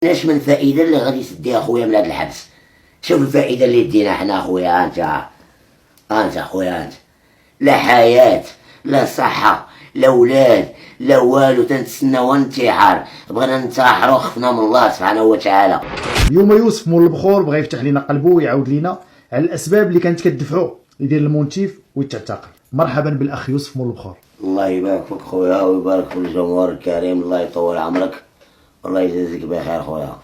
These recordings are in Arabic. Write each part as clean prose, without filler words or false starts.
اش من فائده اللي غادي تدي اخويا من هذا الحبس. شوف الفائده اللي دينا حنا اخويا. انت اخويا انت لا حياه لا صحه لا ولاد لا والو، تنتسناو الانتحار. بغينا ننتحروا خفنا من الله سبحانه وتعالى. اليوم يوسف مول البخور بغى يفتح لنا قلبه ويعاود لنا على الاسباب اللي كانت كتدفعو يدير المونتيف ويتعتقل. مرحبا بالاخ يوسف مول البخور. الله يبارك فيك خويا ويبارك في الجمهور الكريم، الله يطول عمرك والله يجازيك بخير خويا.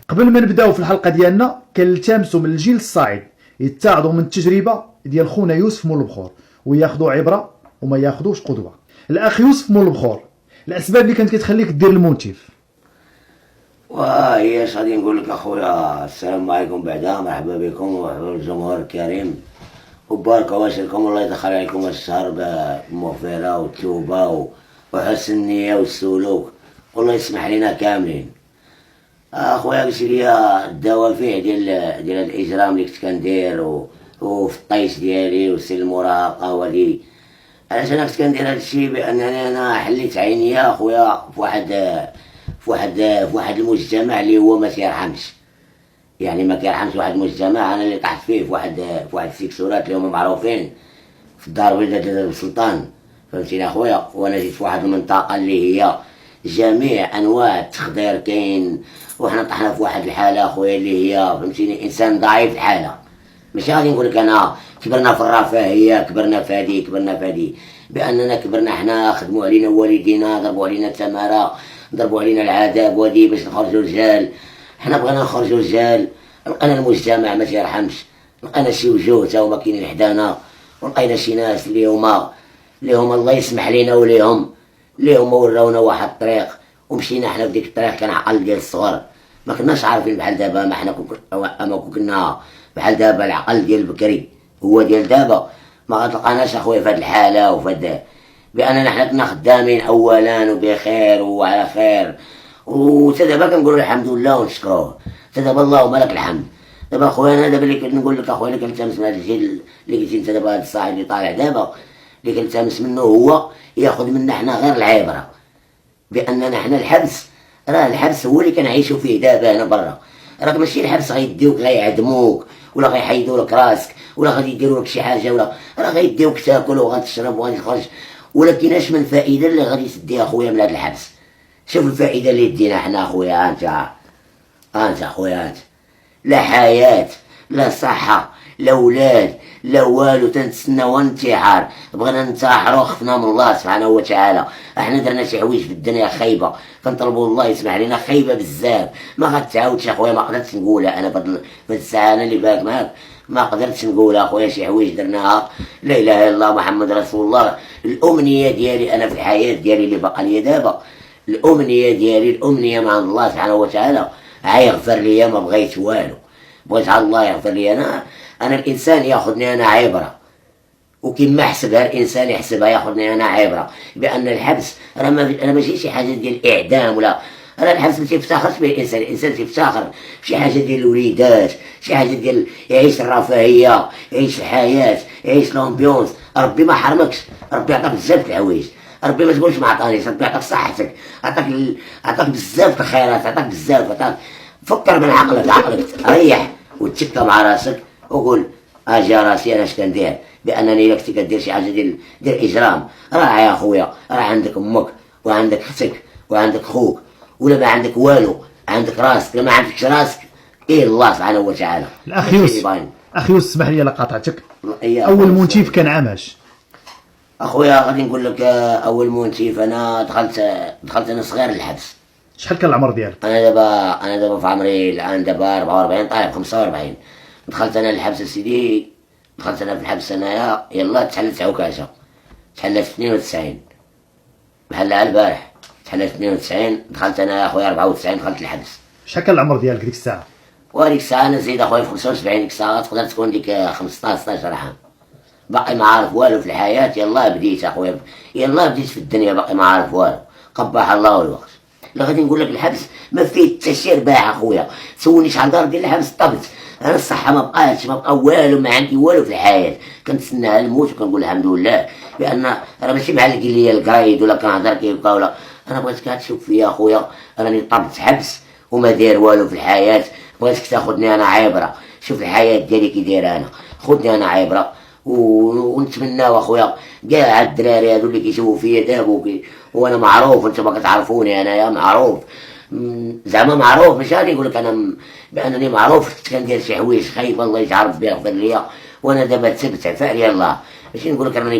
قبل ما نبداو في الحلقه ديالنا كنلتمسوا من الجيل الصاعد يتعظوا من التجربه ديال خونا يوسف مول البخور وياخذوا عبره وما ياخذوش قدوه. الاخ يوسف مول البخور، الاسباب اللي كانت كتخليك دير المونتيف. وهي اش غادي نقول لك اخويا. السلام عليكم بعدا، مرحبا بكم ومرحبا بالجمهور الكريم وبارك واشركم. الله يدخل عليكم الشهر بالمغفره والتوبه وحسن النيه والسلوك والله يسمح لنا كاملين. اخويا قلت لي الدوافع ديال الاجرام اللي كنت كندير وفي الطيش ديالي وسن المراهقه ودي. علاش انا كنت كندير هذا الشيء؟ بانني انا حليت عيني اخويا في واحد المجتمع اللي هو ما تيرحمش، يعني ما كيرحمش. واحد المجتمع انا اللي طحت فيه في واحد السيكسورات اللي هما معروفين في الدار البيضاء ديال السلطان، فهمتيني اخويا. وانا جيت في واحد المنطقه اللي هي جميع انواع التخدير كاين، وحنا طحنا في واحد الحاله اخويا اللي هي فهمتيني انسان ضعيف الحاله. ماشي غادي نقول لك انا كبرنا في الرفاهيه، كبرنا في هذه باننا كبرنا حنا خدموا علينا والدينا، ضربوا علينا التماره، ضربوا علينا العذاب ودي باش نخرجوا رجال. حنا بغينا نخرجوا رجال، لقينا المجتمع ما تيرحمش، لقينا شي وجوه تا هما كاينين حدانا، ولقينا شي ناس اللي هما الله يسمح لينا وليهم اللي هما وراونا واحد الطريق، ومشينا حنا في ديك الطريق. كان عقل ديال الصغر، ما كناش عارفين بحال دابا. ما حنا كنا بحال دابا. العقل ديال بكري هو ديال دابا ما غتلقاناش اخويا في هاد الحاله وفي باننا حنا كنا خدامين اولا وبخير وعلى خير. وتا دابا كنقولوا الحمد لله ونشكروه. تا دابا اللهم لك الحمد. دابا اخويا انا دابا اللي كنقول لك اخويا اللي كنلتمس من هاد الجيل اللي قلتي انت دابا، هاد الصاحب اللي طالع دابا اللي كنلتمس منه هو ياخذ منا حنا غير العبره باننا حنا الحبس هو اللي كنعيشوا فيه دابا هنا برا. راك ماشي الحبس غيديوك غيعدموك ولا غيحيدوا لك راسك ولا غادي يديروا لك شي حاجه، ولا راه غيديوك تاكل وغتشرب وغادي تخرج. ولكن اش من فائده اللي غادي تدي اخويا من هذا الحبس؟ شوف الفائده اللي دينا حنا اخويا. انت اخويا انت لا حياه لا صحه لا ولاد لا والو، تنتسناو الانتحار. بغينا ننتحروا خفنا من الله سبحانه وتعالى. احنا درنا شي حوايج في الدنيا خايبه، كنطلبوا الله يسمح لنا خايبه بزاف. ما غتعاودش اخويا، ما قدرتش نقولها انا في الساعه انا اللي باك معاك، ما قدرتش نقولها اخويا. شي حوايج درناها لا اله الا الله محمد رسول الله. الامنيه ديالي انا في الحياه ديالي اللي باقا لي دابا، الامنيه مع الله سبحانه وتعالى غيغفر لي. ما بغيت والو، بغيت الله يغفر لي. انا الانسان ياخذني انا عبره، وكما حسبها الانسان يحسبها ياخذني انا عبره بان الحبس راه ماشي شي حاجه ديال الاعدام ولا. انا الحبس ما تيفتخرش به الانسان تيفتخر شي حاجه ديال الوليدات، شي حاجه ديال يعيش الرفاهيه، يعيش الحياه، يعيش لومبيونس. ربي ما حرمكش، ربي عطاك بزاف د الحوايج. ربي ما تقولش ما عطانيش، ربي عطاك صحتك، عطاك بزاف د الخيرات، عطاك بزاف. فكر من عقلك ريح وتشكى مع راسك وقول اجي راسي انا اش كندير. بانني الا كنتي كدير شي حاجه ديال اجرام، راه يا خويا راه عندك امك وعندك اختك وعندك خوك، ولا ما عندك والو، عندك راسك. لما عندكش راسك ايه الله سبحانه وتعالى. الاخ يوسف اسمح لي الا قاطعتك. اول مونتيف كان عاماش اخويا؟ غادي نقول لك اول مونتيف انا دخلت انا صغير للحبس. شحال كان العمر ديالك؟ انا دابا في عمري الان دابا 44 طالع 45. دخلت انا للحبس سيدي، دخلت انا في الحبس انايا يلا تحلت عكاشه، تحلت في 92 بحال البارح، تحلت في 92. دخلت انا اخويا 94 دخلت الحبس. شحال كان العمر ديالك ديك الساعه؟ وديك الساعه انا زيد اخويا في 75. ديك الساعه تقدر تكون ديك 15 16 عام. باقي ما عارف والو في الحياه. يلا بديت اخويا، يلا بديت في الدنيا باقي ما عارف والو. قبح الله الوقت. لا غادي نقول لك الحبس ما فيه حتى شي رباح اخويا. سولني شحال دار ديال الحبس طبت. انا الصحه ما بقى والو، ما عندي والو في الحياه. كنتسنى الموت وكنقول الحمد لله بان راه ماشي بحال اللي قال لي القايد ولا كنهضر كيبقى ولا. انا بغيتك تشوف فيا اخويا راني طبت حبس وما داير والو في الحياة. بغيتك تاخذني انا عبرة، شوف الحياة ديالي كي داير انا، خذني انا عبرة. ونتمناو اخويا كاع الدراري هادو اللي كيشوفوا فيا دابا وانا معروف، انتما كتعرفوني انايا معروف، زعما معروف، مش غادي نقول لك انا بانني معروف كندير شي حوايج خايبه الله يتعرف بها يغفر ليا، وانا دابا تبت عفا عليا الله، ماشي نقول لك راني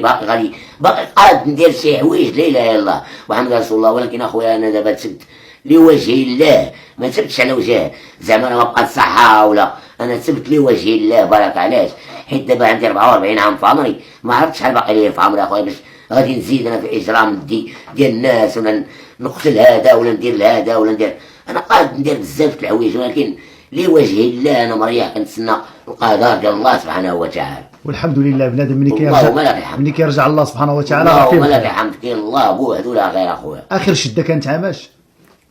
باقي قاد ندير شي حوايج لا اله الا الله محمد رسول الله، ولكن اخويا انا دابا تبت لوجه الله، ما تبتش على وجه زعما انا ما بقات صحه ولا، انا تبت لوجه الله بارك علاش، حيت دابا عندي 44 عام في عمري، ما عرفتش شحال باقي لي في عمري اخويا باش غادي نزيد انا في اجرام ديال الناس، ولا نقتل هذا ولا ندير لهذا ولا ندير، انا قاد ندير بزاف د الحوايج، ولكن لوجه الله انا مريح كنتسنى القدر ديال الله سبحانه وتعالى. والحمد لله بنادم ملي كيرجع الله سبحانه وتعالى اللهم لك الحمد، كاين الله بوحدو لا غير اخويا. اخر شده كانت عاماش؟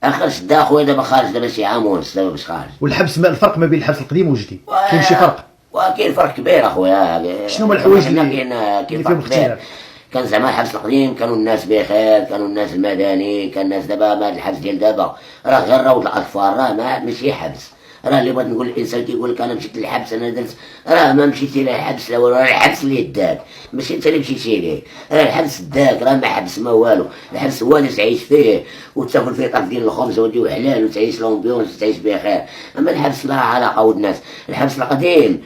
اخر شده اخويا دابا خارج، دابا شي عام ونص دابا باش خارج. والحبس ما الفرق ما بين الحبس القديم والجديد؟ كاين شي فرق؟ وكاين فرق كبير اخويا. شنو هما الحوايج كاين فرق كبير؟ كان زعما الحبس القديم كانوا الناس بخير، كانوا الناس المدني، كان الناس دابا ما الحبس ديال دابا راه غير روض الاطفال، راه ما ماشي حبس، راه اللي بغيت نقول الانسان كيقول لك انا مشيت للحبس انا درت، راه ما مشيتي للحبس لا والو، راه الحبس اللي داك ماشي انت اللي مشيتي ليه، راه الحبس داك، راه ما حبس ما والو، الحبس هو اللي تعيش فيه وتاكل فيه طرف ديال الخبز ودي وحلال وتعيش لهم بيونس وتعيش بخير، اما الحبس لا علاقه ود الناس. الحبس القديم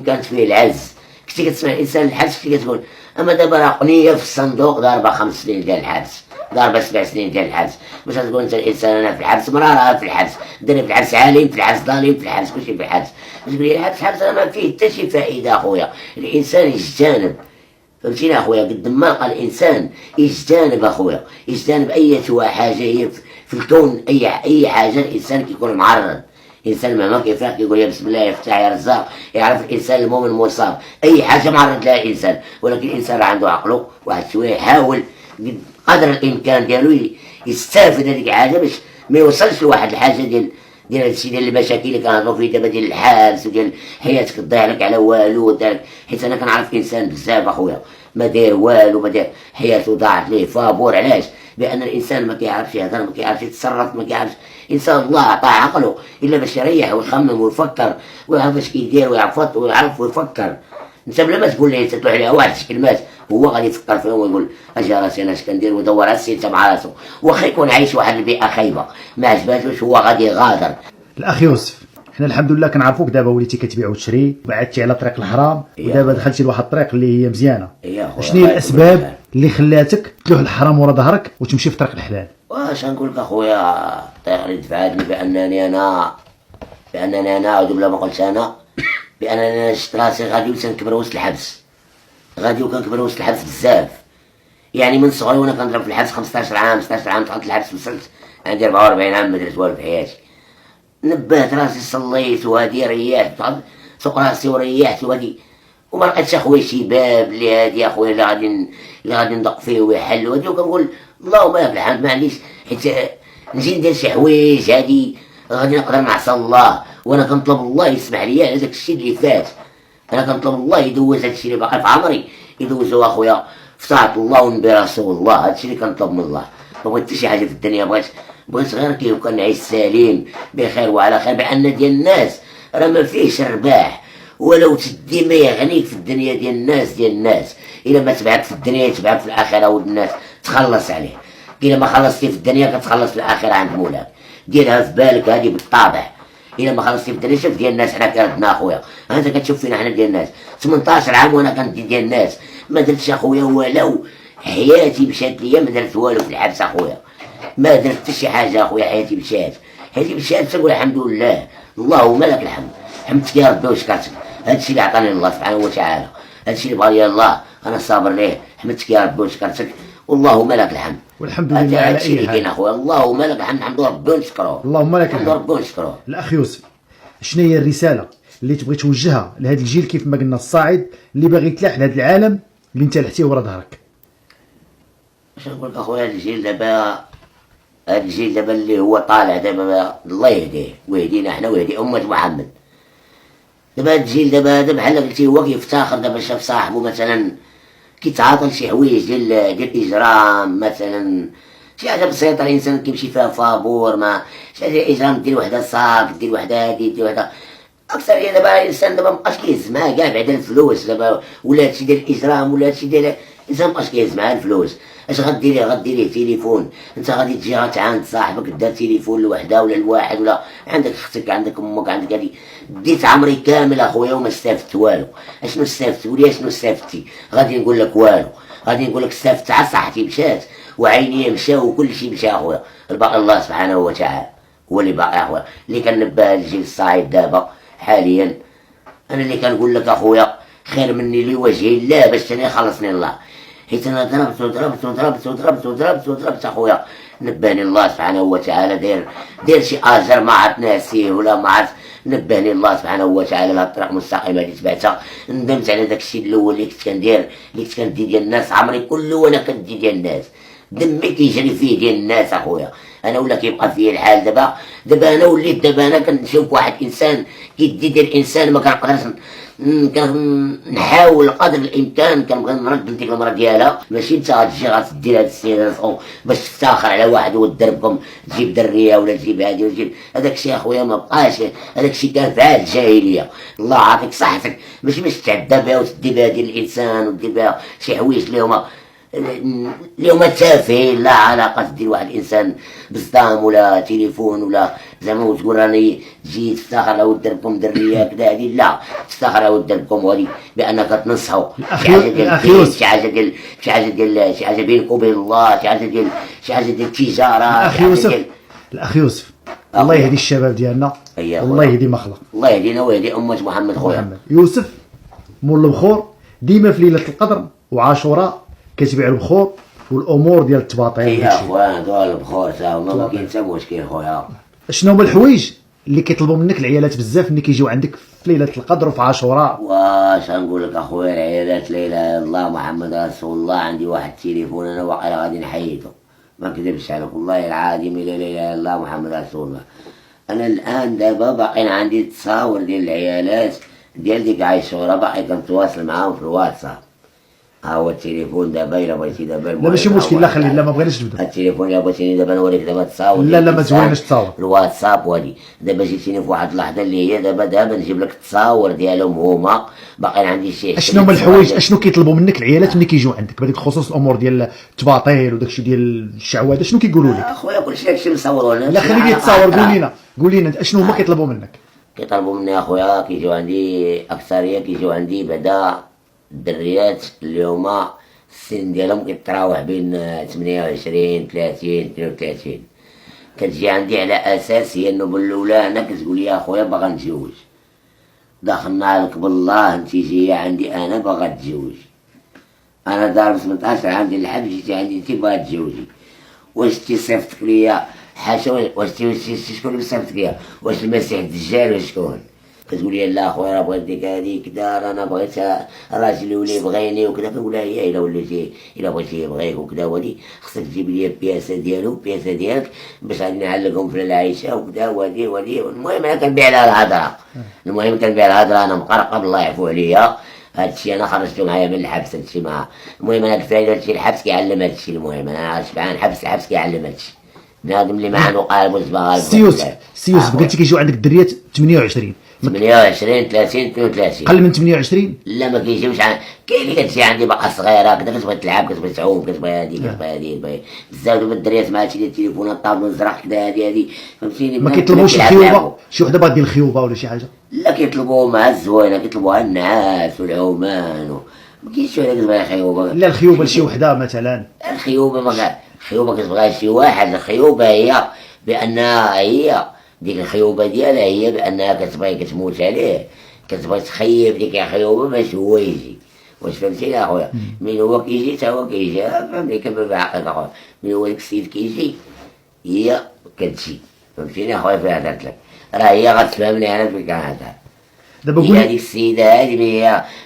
كانت فيه العز، كنتي كتسمع الانسان الحبس كنتي كتقول، اما دابا راه قنيه في الصندوق ضاربه 5 سنين ديال الحبس، ضاربه 7 سنين ديال الحبس، باش تقول انت الانسان انا في الحبس، راه في الحبس، دري في الحبس عالم، في الحبس ظالم، في الحبس كلشي في الحبس، تقول لي الحبس راه ما فيه حتى شي فائده اخويا، الانسان يجتنب، فهمتيني اخويا، قد ما لقى الانسان يجتنب اخويا، يجتنب اي حاجه هي في الكون، اي حاجه الانسان كيكون معرض، الانسان مهما كيفاق كيقول يا بسم الله يفتح يا رزاق، يعرف الانسان المؤمن مصاب، اي حاجه معرض لها الانسان، ولكن الانسان راه عنده عقله واحد شويه يحاول قدر الامكان ديالو يستافد هذيك الحاجه باش ما يوصلش لواحد الحاجه ديال هادشي ديال المشاكل اللي كنهضروا فيه دابا ديال الحبس وديال حياتك تضيع لك على والو، حيت انا كنعرف انسان بزاف اخويا ما داير والو، ما داير حياته ضاعت ليه فابور، علاش؟ لان الانسان ما كيعرفش يهضر، ما كيعرفش يتصرف، ما كيعرفش، انسان الله عطاه عقله الا باش يريح ويخمم ويفكر ويعرف اش كيدير ويعرف ويفكر، انت بلا ما تقول ليه تطلع عليه واحد الكلمات هو غادي يفكر فيهم ويقول اجي راسي انا اش كندير، ويدور السيته مع راسو، واخا يكون عايش واحد البيئه خايبه ما عجباتوش هو غادي يغادر. الاخ يوسف، حنا الحمد لله كنعرفوك دابا وليتي كتبيع وتشري، بعدتي على طريق الحرام ودابا دخلتي لواحد الطريق اللي هي مزيانه، شنو هي الاسباب اللي خلاتك تلوح الحرام ورا ظهرك وتمشي في طريق الحلال؟ واش نقول لك اخويا، الطريق اللي دفعتني بانني انا عاود بلا ما قلت انا بانني انا شفت راسي غادي وتنكبر وسط الحبس، غادي وكنكبر وسط الحبس بزاف، يعني من صغري وانا كنضرب في الحبس 15 عام 16 عام، دخلت الحبس وصلت عندي 44 عام ما درت والو في حياتي، نبهت راسي صليت وهادي ريحت، سوق راسي وريحت وهادي، وما لقيتش اخويا شي باب اللي هادي اخويا اللي غادي ندق فيه ويحل وهادي، وكنقول اللهم لك الحمد، ما عنديش حيت نجي ندير شي حوايج هادي غادي نقدر نعصى الله، وانا كنطلب الله يسمح لي على داك الشيء اللي فات، انا كنطلب الله يدوز هادشي اللي باقي في عمري يدوزو اخويا في طاعة الله ونبي رسول الله، هادشي اللي كنطلب من الله، ما بغيت حتى شي حاجه في الدنيا، بغيت غير كيف كنعيش سليم بخير وعلى خير، بان ديال الناس راه ما فيهش رباح، ولو تدي ما يغنيك في الدنيا ديال الناس، الا ما تبعك في الدنيا يتبعك في الاخره، ود الناس تخلص عليه، الا ما خلصتي في الدنيا كتخلص في الاخره عند مولاك، ديرها في بالك هذه بالطبع، الا ما خلصتي في الدنيا. شوف ديال الناس حنا كردنا اخويا، انت كتشوف فينا حنا ديال الناس 18 عام وانا كنت ديال الناس، ما درتش اخويا ولو حياتي مشات ليا ما درت والو في الحبس اخويا، ما درت حتى شي حاجه اخويا، حياتي مشات تقول الحمد لله، اللهم لك الحمد، حمدتك يا ربي وشكرتك، هادشي اللي عطاني الله سبحانه وتعالى، هادشي اللي بغى الله انا صابر ليه، حمدتك يا ربي وشكرتك، واللهم لك الحمد، والحمد لله على اي حال اخويا، اللهم لك الحمد، نحمدو ربي ونشكروه، اللهم لك الحمد، ربي ونشكروه. الاخ يوسف، شنو هي الرساله اللي تبغي توجهها لهذا الجيل كيف ما قلنا الصاعد اللي باغي يتلاح لهذا العالم اللي انت لحتيه ورا ظهرك؟ اش نقول لك اخويا، هذا الجيل دابا اللي هو طالع دابا الله يهديه ويهدينا حنا ويهدي امه محمد، دابا هاد الجيل دابا بحال قلتي هو كيفتخر دابا شاف صاحبه مثلا كيتعاطى شي حوايج ديال الاجرام مثلا، شي حاجه بسيطه الانسان كيمشي فيها فابور، ما شي حاجه اجرام، دير وحده صاك، دير وحده هادي، دير وحده اكثر. دابا الانسان دابا مابقاش كيهز معاه كاع بعدا الفلوس، دابا ولا هادشي ديال الاجرام ولا هادشي ديال الانسان مابقاش كيهز معاه الفلوس. اش غديري؟ غديريه تليفون، انت غادي تجي غتعاند صاحبك دار تليفون لوحده ولا لواحد، ولا عندك اختك عندك امك عندك هادي، ديت عمري كامل اخويا وما استفدت والو. اشنو استفدت؟ ولي اشنو استفدتي؟ غادي نقول لك والو، غادي نقول لك استفدت عا صحتي مشات وعيني مشاو وكل شيء مشى اخويا. الباقي الله سبحانه وتعالى هو اللي باقي اخويا. اللي كنبه الجيل الصاعد دابا حاليا، انا اللي كنقول لك اخويا خير مني لوجه الله باش تاني يخلصني الله، حيت انا ضربت وضربت وضربت وضربت وضربت وضربت اخويا. نبهني الله سبحانه وتعالى، داير شي اجر ما عرفت ناسيه ولا ما عرفت. نبهني الله سبحانه وتعالى لهاد الطريق المستقيمه اللي تبعتها. ندمت على داك الشيء الاول اللي كنت كندير، اللي كنت كندي ديال الناس. عمري كله وانا كندي ديال الناس، دمي كيجري فيه ديال الناس اخويا. انا ولا كيبقى فيا الحال دابا انا وليت، دابا انا كنشوف واحد انسان كيدي ديال الانسان ما كنقدرش كنحاول قدر الامكان كنبغي نرد لديك المرة ديالها. ماشي انت غتجي غتدير هاد السير باش تفتخر على واحد ودربكم تجيب دريه ولا تجيب هادي ولا تجيب هذاك الشيء اخويا. ما بقاش هذاك الشيء كان في عهد الجاهليه. الله يعطيك صحتك، ماشي باش تعدى بها وتدي بها ديال الانسان وتدير بها شي حوايج اللي هما تافهين لا علاقه دير واحد الانسان بصدام ولا تليفون ولا زعما وتقول راني جيت تفتخر على ودربكم دريه كذا. هادي لا تفتخر على ودربكم هادي بانك تنصحوا شي حاجه ديال بينك وبين الله، شي حاجه ديال التجاره. الاخ يوسف الله يهدي الشباب ديالنا، الله يهدي ما خلق، الله يهدينا ويهدي امه محمد خويا. يوسف مول البخور ديما في ليله القدر وعاشوراء كتبيع البخور والامور ديال التباطيل. يا خويا دول البخور تا ما كاين حتى مشكل خويا. شنو هما الحوايج اللي كيطلبوا منك العيالات بزاف ملي كيجيو عندك في ليله القدر وفي عاشوراء؟ واش غنقول لك اخويا، العيالات لا اله الا الله محمد رسول الله. عندي واحد التليفون انا واقيلا غادي نحيدو، ما كذبش عليك والله العظيم لا اله الا الله محمد رسول الله. انا الان دابا باقي عندي تصاور ديال العيالات ديال ديك عاشوراء، باقي كنتواصل معاهم في الواتساب. ها هو التليفون دابا الا بغيتي دابا. لا ماشي مشكل، لا خليه، لا ما بغيناش نبدا. التليفون الا بغيتيني دابا نوريك دابا تصاور. لا ما تزوينش تصاور الواتساب وهادي. دابا جيتيني في واحد اللحظه اللي هي دابا نجيب لك التصاور ديالهم هما. باقي عندي شي اشنو هما الحوايج، اشنو كيطلبوا منك العيالات ملي كيجيو عندك بهذيك خصوص الامور ديال التباطيل وداكشي ديال الشعوذه؟ شنو كيقولوا لك؟ اخويا كلشي داكشي مصوروا لنا. لا خليني تصاور، قول لنا اشنو هما كيطلبوا منك. كيطلبوا مني اخويا كيجيو عندي اكثريه، كيجيو عندي بعدا الدريات اللي هما السن ديالهم كيتراوح بين 28 30 32. كتجي عندي على اساس هي انه بالاولى انا كتقول لي اخويا باغا نتزوج، داخلنا عليك بالله انت جايه عندي انا باغا تتزوج، انا ضارب 18 عام ديال الحج جيتي عندي انت باغا تتزوجي. واش تي صيفطك ليا حاشا؟ واش شكون اللي صيفطك ليا؟ واش المسيح الدجال ولا شكون؟ كتقول لي لا اخويا راه بغيت ديك هادي كدا، راه انا بغيت راجل يولي يبغيني وكذا. كنقول لها هي الا وليتي الا بغيتي يبغيك وكذا وهادي خصك تجيب لي البياسه ديالو البياسه ديالك باش غادي نعلقهم في العيشه وكذا وهادي. المهم انا كنبيع لها الهضره، المهم كنبيع الهضره. انا مقرقب الله يعفو عليا. هادشي انا خرجتو معايا من الحبس، هادشي مع المهم انا الفايده هادشي الحبس كيعلم هادشي. المهم انا شبعان الحبس كيعلم هادشي. بنادم اللي ما عنده قلب وزبال. سي يوسف قلتي كيجيو عندك الدريات 28 30 32. قل من 28؟ لا ما كيجيوش. كاين اللي كتجي عندي باقا صغيره كذا كتبغي تلعب كتبغي تعوم كتبغي هادي بزاف دابا الدريات مع هادشي ديال التليفونات الطابلو الزرق كذا هادي فهمتيني. ما كيطلبوش الخيوبه؟ شي وحده باغا دير الخيوبه ولا شي حاجه؟ لا كيطلبوا مع الزوينه، كيطلبوها النعاس والعومان ما كاينش شي وحده كتبغي خيوبه. لا الخيوبه لشي وحده مثلا. الخيوبه ما الخيوبه كتبغيها شي واحد. الخيوبه هي بانها هي ديك الخيوبه ديالها هي بانها كتبغي كتموت عليه، كتبغي تخيب ديك الخيوبه باش هو يجي. واش فهمتيني اخويا؟ من هو كيجي تا هو كيجي. فهمتني كما بعقلك اخويا، من هو ديك السيد كيجي هي كتجي. فهمتيني اخويا؟ فين هدرت لك راه هي غتفهمني انا فين كنهضر. دابا هي هذيك السيده هذه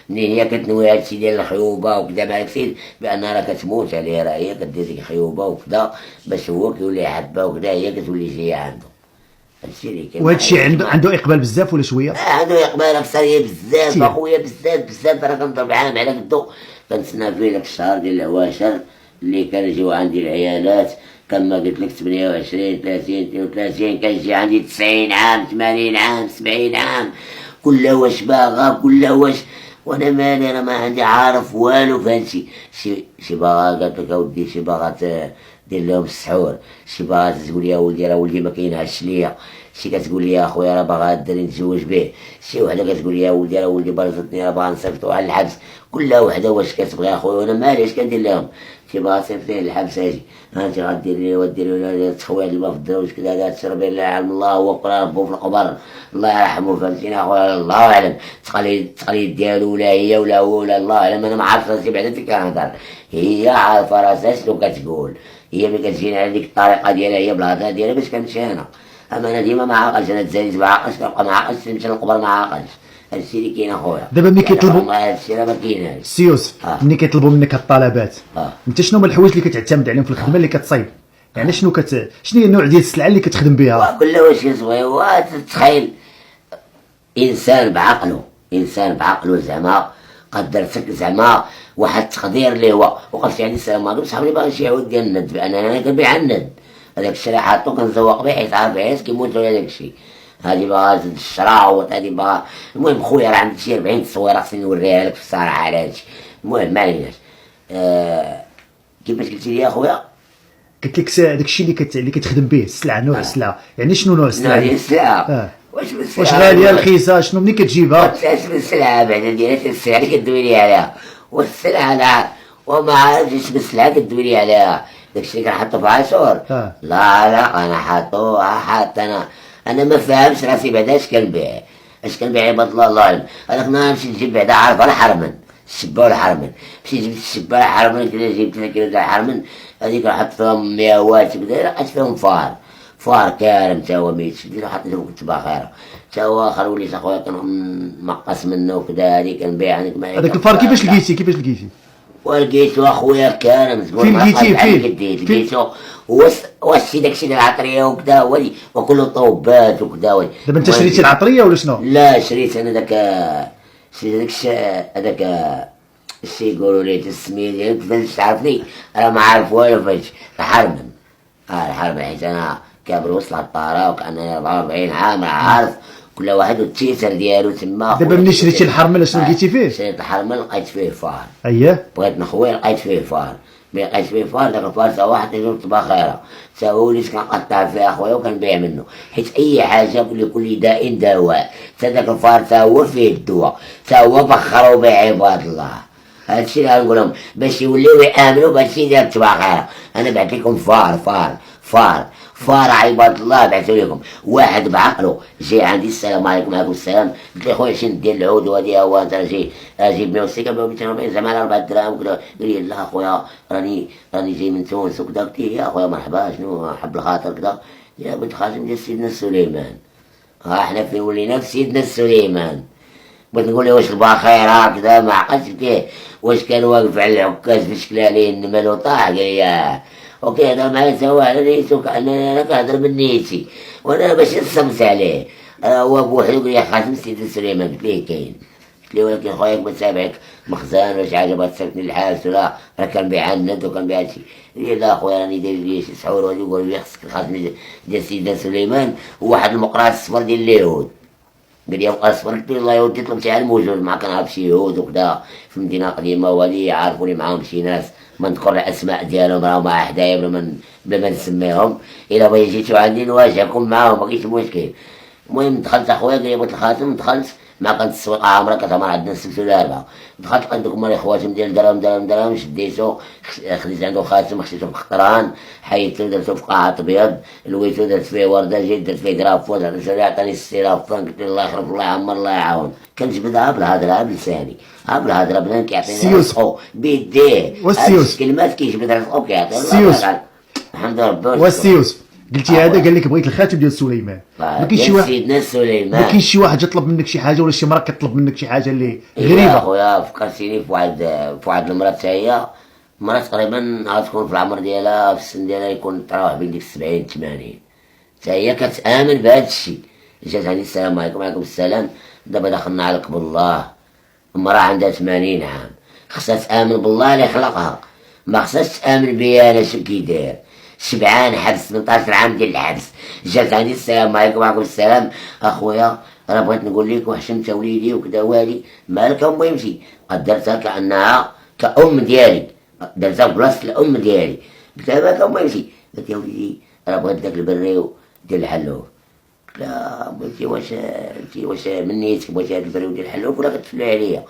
منين هي كتنوي هادشي ديال الخيوبه وكذا مع السيد بانها راه كتموت عليه، راه هي كدير ديك الخيوبه وكذا باش هو كيولي يحبها وكذا، هي كتولي جايه عنده. هادشي اللي كاين. وهادشي عنده اقبال بزاف ولا شويه؟ عنده اقبال اكثر بزاف اخويا، بزاف. راه كنضرب عام على قدو. كنتسنى فيه داك الشهر ديال العواشر اللي كانوا يجيو عندي العيالات كما قلت لك 28 30 32 كنجي عندي 90 عام 80 عام 70 عام، كلها واش باغا كلها واش، وانا مالي انا ما عندي عارف والو في هادشي. شي باغا قالت لك اودي شي باغا دير لهم السحور، شي باغا تقول يا ولدي راه ولدي ما كينعش ليا، شي كتقول لي يا خويا راه باغا الدري نتزوج به، شي وحده كتقول لي يا ولدي راه ولدي برزتني راه باغا نصيفطو على الحبس. كلها وحده واش كتبغي اخويا وانا مالي اش كندير لهم، شي باغا صيفطيني للحبس اجي ها انت غدير لي ودير لي تخويا الماء في الدروج كذا تشربي لا يعلم الله هو اكبر ربو في القبر الله يرحمه فهمتيني اخويا الله اعلم التقاليد ديالو ولا هي ولا هو ولا الله اعلم. انا ما عارف راسي بعدا في كنهضر، هي عارفه راسها شنو كتقول، هي ملي كتجيني على ديك الطريقه ديالها هي بالهضره ديالها باش كنمشي انا. اما انا ديما ما عاقلش، انا تزايد ما عاقلش كنبقى ما عاقلش نمشي للقبر ما عاقلش. هادشي اللي كاين اخويا. دابا ملي كيطلبوا هادشي راه ما كايناش سي يوسف، ملي كيطلبوا منك هاد الطلبات انت شنو هما الحوايج اللي كتعتمد عليهم في الخدمه اللي كتصايب؟ يعني شنو شنو هي النوع ديال السلعه اللي كتخدم بها؟ كل واش يبغي هو تتخيل انسان بعقله، انسان بعقله زعما قدرتك زعما واحد التقدير اللي هو وقفت يعني السلام عليكم صاحبي باغي شي عود ديال الند، انا كنبيع الند هذاك الشيء حاطو كنزوق به حيت عارف عيس كيموت ولا داك الشيء. هادي باغا الشراوط هادي باغا. المهم خويا راه عندي شي 40 تصويره خصني نوريها لك في الصراحه على هادشي. المهم ما عليناش. كيفاش قلتي لي اخويا؟ قلت لك داك الشيء اللي كتخدم به السلعه، نوع السلعه، يعني شنو نوع السلعه؟ نوع ديال السلعه واش غاليه رخيصه شنو منين كتجيبها؟ واش من السلعه بعدا ديال السلعه اللي كدوي لي عليها، والسلعه لا وما عارفش اش من السلعه كدوي لي عليها. داكشي اللي كنحطو في عاشور لا انا حاط انا ما فاهمش راسي بعدا اش كنبيع، اش كنبيع عباد الله الله اعلم. هذاك النهار مشيت نجيب بعدا عارف الحرمن الشبه والحرمن، مشيت جبت الشبه الحرمن كذا جبت 3 كيلو تاع الحرمن هذيك نحط فيهم مياوات كذا لقيت فيهم فار كارم تا هو ميت شديت حطيته كنت باخيره تا هو اخر وليت اخويا كنمقص منه وكذا هذيك كنبيع هذاك الفار كيفاش لقيتي؟ ولقيتو اخويا كارم فين لقيتيه؟ لقيتو واش داكشي ديال العطريه وكذا هو وكله طوبات وكذا. دابا انت شريتي العطريه ولا شنو؟ لا شريت انا شريت هذاك الشيء يقولوا لي السميه ديالك كيفاش تعرفني انا ما عارف والو فاش الحرمن. الحرمن حيت انا كابر وسط الطاره وكانني 44 عام عارف كل واحد والتيتر ديالو تما. دابا ملي شريتي الحرمل شنو لقيتي فيه؟ شريت الحرمل لقيت فيه فار. اييه بغيت نخوي لقيت فيه فار، ملي لقيت فيه فار داك الفار تا واحد جبت باخيره تا هو وليت كنقطع فيه اخويا وكنبيع منه حيت اي حاجه لكل داء دواء، تا داك الفار تا هو فيه الدواء تا هو بخروا به عباد الله. هادشي اللي غنقول لهم باش يوليو يامنوا بهادشي ديال التباخيره. انا بعت لكم فار عباد الله بعثوا لكم واحد بعقله جاي عندي السلام عليكم وعليكم السلام قلت له خويا شنو دير العود وهادي هو انت جاي اجيب 160 240 زعما 4 دراهم وكذا. قال لي لا خويا راني جاي من تونس وكذا. قلت له يا خويا مرحبا شنو حب الخاطر كذا يا بنت خاتم ديال سيدنا سليمان. احنا فين ولينا في سيدنا سليمان. بغيت نقول له واش الباخيره كذا ما عقلتش فيه واش كان واقف على العكاز في شكل عليه النمل وطاح. قال لي اوكي هذا معايا سوا على نيتو كأنني انا كنهضر من نيتي وانا باش نصمت عليه. هو بوحدو قال لي خاتم سيدي سليمان. قلت ليه كاين؟ قلت ليه ولكن خويا ما تابعك مخزن ولا شي حاجه بغات تسلكني الحاس ولا راه كنبيع الند وكنبيع هادشي. قال لي لا خويا راني داير لي شي سحور وهادي يقول لي خصك الخاتم ديال سيدنا سليمان وواحد المقراص الصفر ديال اليهود. قال لي بقى الصفر. قلت له الله يودي طلبت على الموجود ما كنعرف شي يهود وكذا في المدينه قديمه وهادي عارفوني معاهم شي ناس ما نذكر الاسماء ديالهم راهم مع حدايا بلا ما نسميهم. الا بغيتي جيتو عندي نواجهكم معاهم ما كاينش مشكل. المهم دخلت اخويا قال لي بغيت الخاتم. دخلت ما كانت السوق عامره كتعمر عندنا 6 ولا 4. دخلت لقيت دوك مال خواتم ديال درهم شديتو خديت عنده خاتم خشيتو في القطران حيدتو درتو في قاعة ابيض لويتو درت فيه ورده جيت درت فيه كرافوت عطاني 6000 فرنك. قلت له الله يخلف الله يعمر الله يعاون. كنجبدها بالهضره بلساني بلهضره بنان كيعطيني رزقو بيديه. والسيوس كلمات كيجبد رزقو كيعطيني السيوس الحمد لله. والسيوس قلتي هذا قال لك بغيت الخاتم ديال سليمان. ما كاينش شي واحد سيدنا سليمان ما كاينش شي واحد جا طلب منك شي حاجه ولا شي مرا كطلب منك شي حاجه اللي غريبه؟ خويا فكرتيني في واحد المراه حتى هي مرة تقريبا غتكون في العمر ديالها في السن ديالها يكون تراوح بين ديك 70 80 حتى هي كتامن بهذا الشيء. جات عندي السلام عليكم وعليكم السلام. دابا دخلنا عليك بالله. المراه عندها 80 عام خصها تامن بالله اللي خلقها ما خصهاش تامن بيا انا شنو كيداير شبعان حبس 18 عام ديال الحبس. جات عندي السلام عليكم وعليكم السلام اخويا، راه بغيت نقول لك وحشمت وليدي وكذا والي مالك امي يمشي، قد درتها كانها كأم ديالي، درتها بلاصه الام ديالي. قلت لها مالك امي يمشي، قالت يا وليدي راه بغيت داك البريو ديال الحلوف. لا بغيتي واش من نيتك بغيتي هاد البريو ديال الحلوف ولا كتفلي عليا؟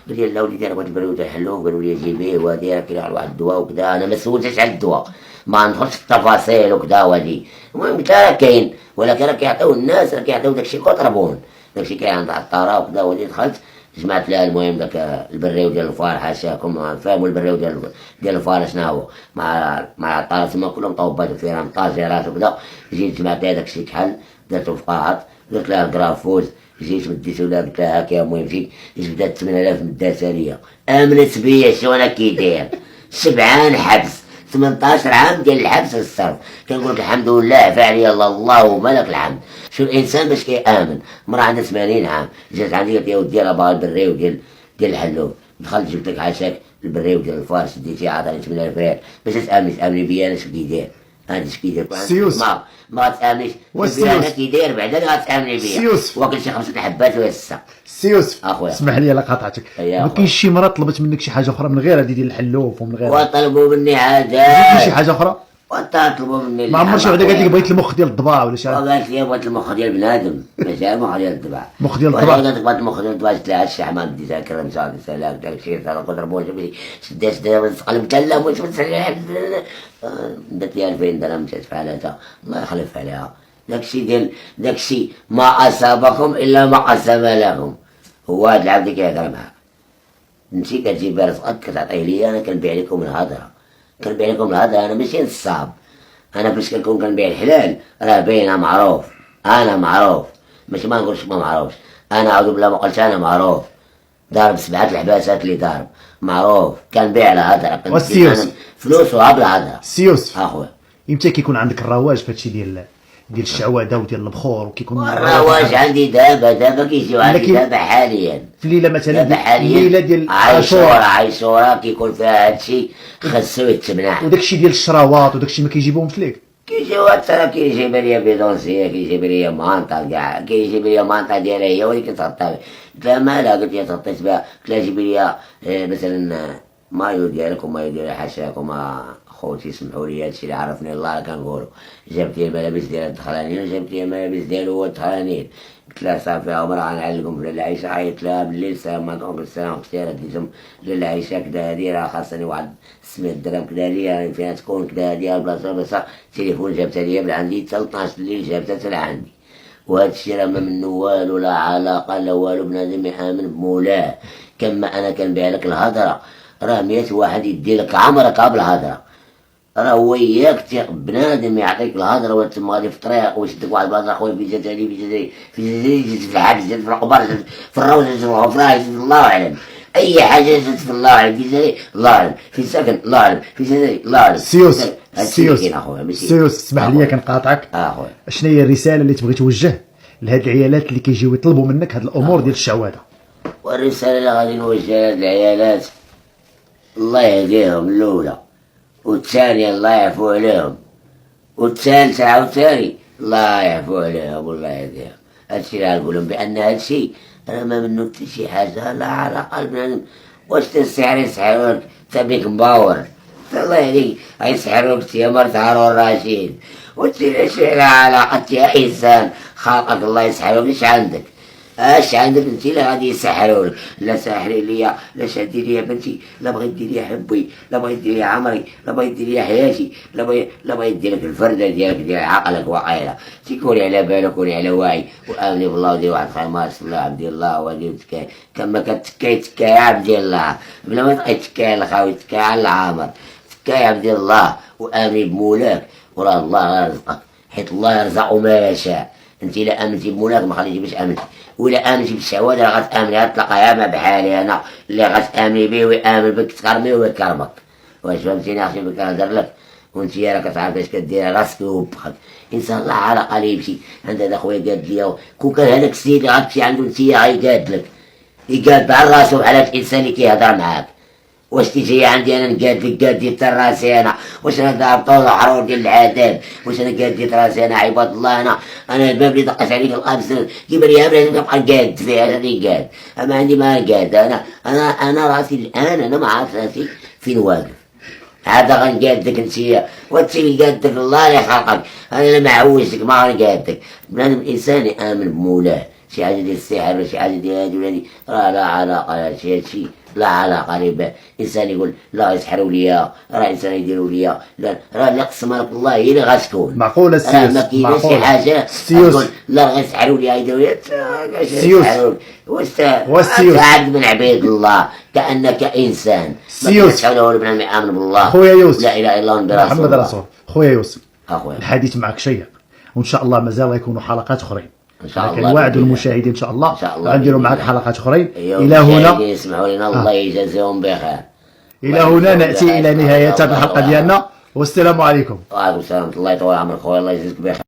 قلت لا وليدي انا بغيت البريو ديال الحلوف، قالوا لي جيبيه وهادي راه كاين واحد الدواء وكذا. انا ما سولتش على الدواء، ما ندخلش في التفاصيل وكذا وهادي. المهم قلت لها كاين، ولكن راه كيعطيو الناس، راه كيعطيو داكشي كطربون، داكشي كاين عند العطاره وكذا وهادي. دخلت جمعت لها المهم داك البريو ديال الفار، حاشاكم فهموا البريو ديال الفار شنو هو، مع العطاره تما كلهم طوبات وفيران طاجيرات وكذا. جيت جمعت لها داكشي كحل، درتو في قاعط، درت لها الكرافوز، جيت مديتو لها قلت لها هاك يا المهم مشيت بدات 8000 مداتها ليا. امنت بيا شنو انا كي داير، شبعان حبس 18 عام ديال الحبس والصرف. كنقول لك الحمد لله عفا عليا اللهم لك الحمد. شو الانسان باش كيامن؟ مرا عندها 80 عام جات عندي قالت يا ودي راه باغي البريو ديال الحلوف. دخلت جبت لك عشاك البريو ديال الفارس، ديتي عطاني 8000 ريال باش تامني بيا انا شو كيدير. هذا اش كيدير سيوس ما تامنيش بيا انا كيدير بعدا ما تامني بيا. سيوس واكل شي 5 حبات ولا 6. سيوس اخويا اسمح لي لا قاطعتك، ما كاينش شي مرة طلبت منك شي حاجة أخرى من غير هذه ديال الحلوف ومن غير وطلبوا مني زدتي شي عادات، حاجة أخرى؟ وطلبوا مني ما عمر شي وحدة قالت لك بغيت المخ ديال الضباع ولا شي حاجة؟ وقالت لي بغيت المخ ديال بنادم ماشي المخ ديال الضبع. المخ ديال الضبع قالت بغيت المخ ديال الضبع، قلت لها الشحمه ديتها كرم صافي سلام داك الشيء صار نضربوا شديت قلب تلا واش بنسلي بدات لي 2000 درهم تدفع عليها الله يخلف عليها. داكشي ما اصابكم الا ما قسم لكم، هو هاد العبد كيهضر معاك انت كتجيب رزقك كتعطيه ليا، انا كنبيع لكم الهضره، كنبيع لكم الهضره، انا ماشي نصاب. انا فاش كنكون كنبيع الحلال راه باينه معروف، انا معروف ماشي ما نقولش ما معروفش. انا اعوذ بالله ما قلتش انا معروف، ضارب 7 الحباسات اللي ضارب معروف، كنبيع الهضره والسيوس فلوس وهاب الهضره. سيوس اخويا امتى كيكون عندك الرواج في هادشي ديال الشعوذه وديال البخور وكيكون الرواج عندي دابا كيجيو عندي دابا حاليا. في الليله مثلا دابا حاليا الليله ديال عاشوره كيكون فيها هادشي خاصو يتبنى. وداكشي ديال الشراوات وداكشي ما كيجيبوهمش ليك؟ كيجيو حتى كيجيب ليا بيدونسيه، كيجيب ليا مانطا كاع، كيجيب ليا مانطا ديالها هي ولكن تغطى. قلت لها مالها؟ قلت لي تغطيت بها. قلت لها جيبي ليا مثلا مايو ديالك ومايو ديال حاشاكم خوتي سمحوا لي هادشي اللي عرفني الله كنقولو. جابت لي الملابس ديال الدخلانين وجابت لي الملابس ديالو هو الدخلانين. قلت لها صافي عمرها غنعلقهم في لاله عيشه. عيطت لها بالليل السلام عليكم السلام اختي راه ديتهم لاله عيشه كدا هادي راه خاصني واحد 600 درهم كدا ليا فيها تكون كدا هادي البلاصه بلاصه. التليفون جابتها ليا من عندي حتى 12 الليل جابتها حتى لعندي. وهذا الشيء راه ما منه والو، لا علاقه لا والو، بنادم يامن بمولاه. كما انا كنبيع لك الهضره راه 100 واحد يدي لك عمرك بالهضره. راه هو اياك بنادم يعطيك الهضره وتم غادي في الطريق ويشدك واحد البلاصه اخويا في جزائري في الحبس في القبر في الروضه في الغفران الله اعلم. اي حاجه جات في الله اعلم، في جزائري الله اعلم، في السكن الله اعلم، في جزائري الله اعلم. سيوس سيوس اسمح لي اخويا كنقاطعك. اخويا شنو هي الرساله اللي تبغي توجه لهاد العيالات اللي كيجيو يطلبوا منك هاد الامور ديال الشعوذه؟ والرساله اللي غادي نوجهها لهاد العيالات الله يهديهم الاولى، والثانيه الله يعفو عليهم، والثالثه عاوتاني الله يعفو عليهم والله يهديهم. هادشي اللي غنقولهم بان هادشي راه ما منو حتى شي حاجه لا علاقه بنادم. واش السحر يسحروك انت بيك مباور الله يهديك غيسحروك يا مرت هارون الرشيد وانت شي علاقه يا انسان خلقك الله يسحروك. اش عندك اش عندك انت اللي غادي يسحرولك؟ لا ساحري ليا، لا شادي ليا بنتي، لا بغيت دير ليا حبي، لا بغيت دير ليا عمري، لا بغيت دير ليا حياتي، لا بغيت دير لك الفرده ديالك ديال عقلك وقايله. تكوني على بالك كوني على واعي وامني بالله ودير واحد خيمات الله عبد الله ودير تكاي كما كتكاي تكاي عبد الله بلا ما تبقى تكاي الخاوي تكاي على العامر تكاي عبد الله وامني بمولاك وراه الله يرزقك حيت الله يرزق ما يشاء. انت الا امنتي بمولاك ما خليتي باش امنتي، ولا امنتي بالشهوات راه غتامني غتلقاها ما بحالي انا اللي غتامني بيه ويامن بك تكرمي ويكرمك. واش فهمتيني اخي بك كنهضر لك وانت راه كتعرف اش كدير راسك وبخك. انسان الله على قال يمشي عند هذا خويا قاد ليا كون كان هذاك السيد غتمشي عنده انت غيقاد لك يقاد على راسو بحال هاد الانسان اللي كيهضر معاك. واش تيجي عندي انا نقاد لك راسي انا؟ واش انا ذا بطول حرور ديال العذاب؟ واش انا قاد راسي انا عباد الله؟ انا الباب اللي دقت عليك الامس كيما لي لازم نبقى نقاد فيها راني قاد، اما عندي ما قاد انا راسي الان انا ما عارف راسي فين واقف. هذا غنقادك انتيا وانتي اللي قادك الله اللي خلقك، انا اللي معوجتك ما غنقادك. بنادم الانسان يامن بمولاه، شي حاجه ديال السحر ولا شي حاجه ديال هادي ولا هادي راه لا علاقه لا شي لا علاقه لي. انسان يقول لا يسحروا ليا، راه انسان يديروا ليا، لا راه اللي قسمها لك الله هي اللي غتكون معقولة السيوس؟ ما كاينش شي حاجه تقول لا غيسحروا ليا يديروا ليا السيوس واش عبد من عباد الله كانك انسان. السيوس حول بنادم يامن بالله خويا يوسف، لا اله الا الله محمد رسول. خويا يوسف، اخويا الحديث معك شيق، وان شاء الله مازال غيكونوا حلقات اخرين. ان شاء لكن الله وعد المشاهدين ان شاء الله الله غنديروا معك حلقات اخرين. الى هنا يسمعوا لنا الله يجازيهم بخير. الى هنا ناتي الى نهايه هذه الحلقه ديالنا، والسلام عليكم. وعليكم السلام ورحمه الله يطول عمرك خويا، الله يجزيك بخير.